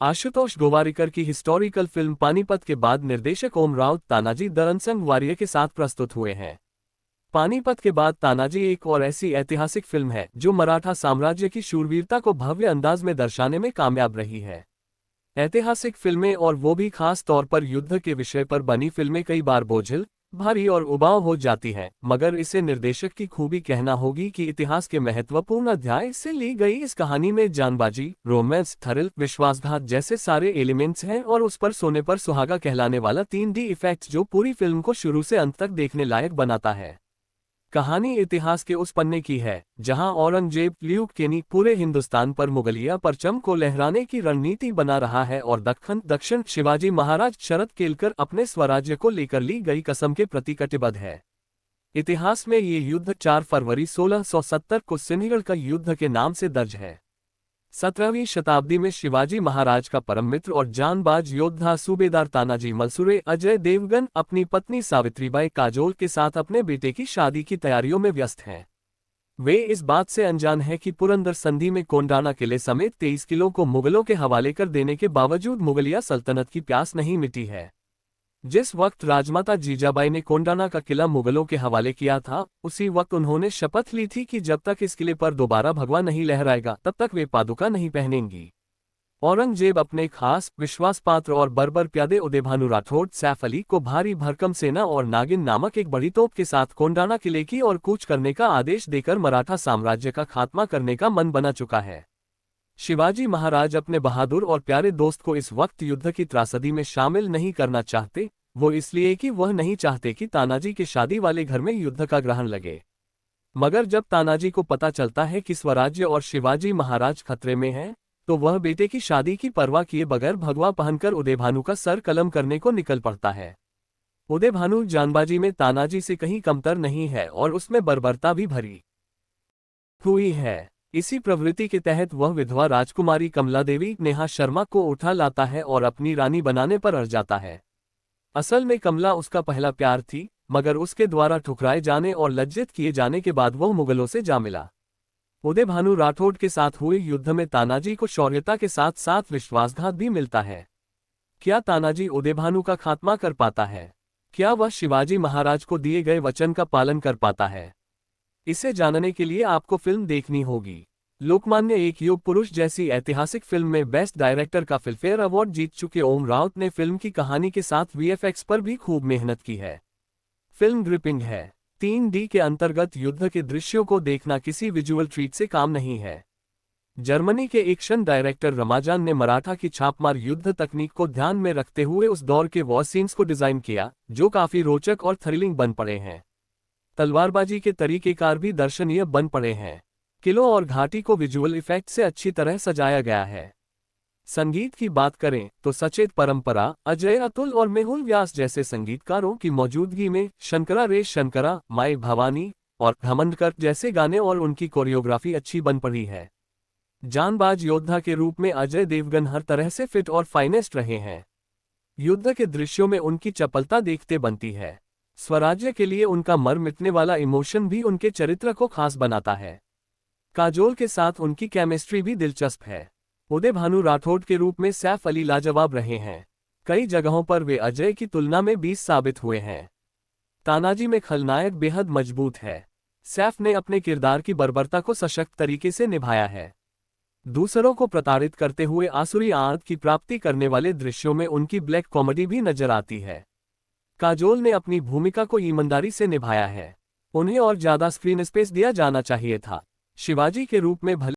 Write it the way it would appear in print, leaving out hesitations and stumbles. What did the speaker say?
आशुतोष गोवारिकर की historical film Panipat के बाद निर्देशक Om Raut Tanaji the unsung warrior के साथ प्रस्तुत हुए हैं। पानीपत के बाद तानाजी एक और ऐसी ऐतिहासिक फिल्म है जो मराठा साम्राज्य की शूरवीरता को भव्य अंदाज में दर्शाने में कामयाब रही है। ऐतिहासिक फिल्में और वो भी खास तौर पर युद्ध के विषय पर बनी फिल्में कई बार बोझिल, भारी और उबाऊ हो जाती हैं, मगर इसे निर्देशक की खूबी कहना होगी कि इतिहास के महत्वपूर्ण अध्याय से ली गई इस कहानी में जानबाजी, रोमांस, थ्रिल, विश्वासघात जैसे सारे एलिमेंट्स हैं और उस पर सोने पर सुहागा कहलाने वाला 3D इफेक्ट जो पूरी फिल्म को शुरू से अंत तक देखने लायक बनाता है। कहानी इतिहास के उस पन्ने की है जहां औरंगजेब ल्यूक केनी पूरे हिंदुस्तान पर मुगलिया परचम को लहराने की रणनीति बना रहा है और दक्षिण शिवाजी महाराज शरद केलकर अपने स्वराज्य को लेकर ली गई कसम के प्रति कटिबद्ध है। इतिहास में ये युद्ध 4 फरवरी 1670 को सिन्हीगढ़ का युद्ध के नाम से दर्ज है। 17वीं शताब्दी में शिवाजी महाराज का परम मित्र और जानबाज योद्धा सूबेदार तानाजी मलसूरे अजय देवगन अपनी पत्नी सावित्रीबाई काजोल के साथ अपने बेटे की शादी की तैयारियों में व्यस्त हैं। वे इस बात से अनजान है कि पुरंदर संधि में कोंडाना किले समेत 23 किलों को मुगलों के हवाले कर देने के बावजूद मुगलिया सल्तनत की प्यास नहीं मिटी है। जिस वक्त राजमाता जीजाबाई ने कोंडाना का किला मुगलों के हवाले किया था, उसी वक्त उन्होंने शपथ ली थी कि जब तक इस किले पर दोबारा भगवा नहीं लहराएगा तब तक वे पादुका नहीं पहनेंगी। औरंगजेब अपने खास विश्वासपात्र और बर्बर प्यादे उदयभानु राठौड़ सैफ अली को भारी भरकम सेना और नागिन नामक एक बड़ी तोप के साथ कोंडाना किले की ओर कूच करने का आदेश देकर मराठा साम्राज्य का खात्मा करने का मन बना चुका है। शिवाजी महाराज अपने बहादुर और प्यारे दोस्त को इस वक्त युद्ध की त्रासदी में शामिल नहीं करना चाहते, वो इसलिए कि वह नहीं चाहते कि तानाजी के शादी वाले घर में युद्ध का ग्रहण लगे। मगर जब तानाजी को पता चलता है कि स्वराज्य और शिवाजी महाराज खतरे में हैं, तो वह बेटे की शादी की परवाह किए बगैर भगवा पहनकर उदयभानु का सर कलम करने को निकल पड़ता है। उदयभानु जानबाजी में तानाजी से कहीं कमतर नहीं है और उसमें बर्बरता भी भरी हुई है। इसी प्रवृत्ति के तहत वह विधवा राजकुमारी कमला देवी नेहा शर्मा को उठा लाता है और अपनी रानी बनाने पर अड़ जाता है। असल में कमला उसका पहला प्यार थी, मगर उसके द्वारा ठुकराए जाने और लज्जित किए जाने के बाद वह मुगलों से जा मिला। उदयभानु राठौड़ के साथ हुए युद्ध में तानाजी को शौर्यता के साथ साथ विश्वासघात भी मिलता है। क्या तानाजी उदयभानु का खात्मा कर पाता है? क्या वह शिवाजी महाराज को दिए गए वचन का पालन कर पाता है? इसे जानने के लिए आपको फिल्म देखनी होगी। लोकमान्य एक युग पुरुष जैसी ऐतिहासिक फिल्म में बेस्ट डायरेक्टर का फिल्मफेयर अवार्ड जीत चुके ओम राउत ने फिल्म की कहानी के साथ वीएफएक्स पर भी खूब मेहनत की है। फिल्म ग्रिपिंग है। 3D के अंतर्गत युद्ध के दृश्यों को देखना किसी विजुअल ट्रीट से काम नहीं है। जर्मनी के एक्शन डायरेक्टर रमाजान ने मराठा की छापमार युद्ध तकनीक को ध्यान में रखते हुए उस दौर के वॉर सीन्स को डिजाइन किया, जो काफी रोचक और थ्रिलिंग बन पड़े हैं। तलवारबाजी के तरीकेकार भी दर्शनीय बन पड़े हैं। किलों और घाटी को विजुअल इफेक्ट से अच्छी तरह सजाया गया है। संगीत की बात करें तो सचेत परंपरा, अजय अतुल और मेहुल व्यास जैसे संगीतकारों की मौजूदगी में शंकरा रे शंकरा, माई भवानी और घमंडकर जैसे गाने और उनकी कोरियोग्राफी अच्छी बन पड़ी है। जानबाज योद्धा के रूप में अजय देवगन हर तरह से फिट और फाइनेस्ट रहे हैं। युद्ध के दृश्यों में उनकी चपलता देखते बनती है। स्वराज्य के लिए उनका मर मिटने वाला इमोशन भी उनके चरित्र को खास बनाता है। काजोल के साथ उनकी केमिस्ट्री भी दिलचस्प है। उदयभानु राठौड़ के रूप में सैफ अली लाजवाब रहे हैं। कई जगहों पर वे अजय की तुलना में 20 साबित हुए हैं। तानाजी में खलनायक बेहद मजबूत है। सैफ ने अपने किरदार की बर्बरता को सशक्त तरीके से निभाया है। दूसरों को प्रताड़ित करते हुए आसुरी आंत की प्राप्ति करने वाले दृश्यों में उनकी ब्लैक कॉमेडी भी नजर आती है। काजोल ने अपनी भूमिका को ईमानदारी से निभाया है। उन्हें और ज्यादा स्क्रीन स्पेस दिया जाना चाहिए था। शिवाजी के रूप में भले